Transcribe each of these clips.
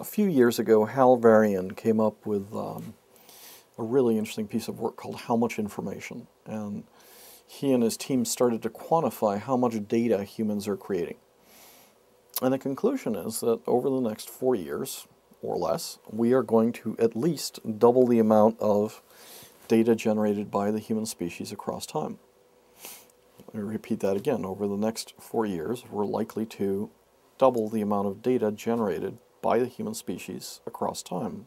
A few years ago, Hal Varian came up with a really interesting piece of work called How Much Information. And he and his team started to quantify how much data humans are creating. And the conclusion is that over the next 4 years, or less, we are going to at least double the amount of data generated by the human species across time. Let me repeat that again. Over the next 4 years, we're likely to double the amount of data generated by the human species across time.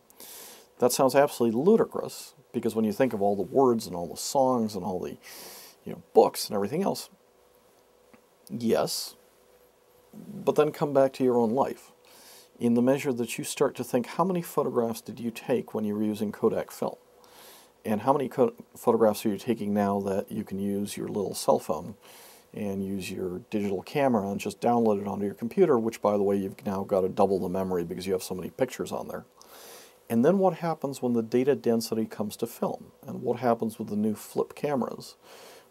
That sounds absolutely ludicrous, because when you think of all the words and all the songs and all the books and everything else, yes, but then come back to your own life. In the measure that you start to think, how many photographs did you take when you were using Kodak film? And how many photographs are you taking now that you can use your little cell phone and use your digital camera and just download it onto your computer, which, by the way, you've now got to double the memory because you have so many pictures on there. And then what happens when the data density comes to film? And what happens with the new flip cameras,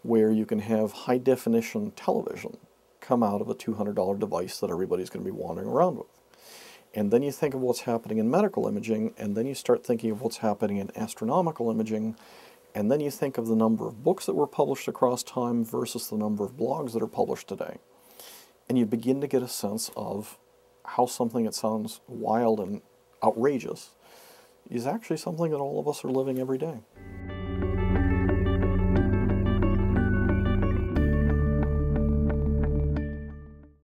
where you can have high-definition television come out of a $200 device that everybody's going to be wandering around with? And then you think of what's happening in medical imaging, and then you start thinking of what's happening in astronomical imaging, and then you think of the number of books that were published across time versus the number of blogs that are published today. And you begin to get a sense of how something that sounds wild and outrageous is actually something that all of us are living every day.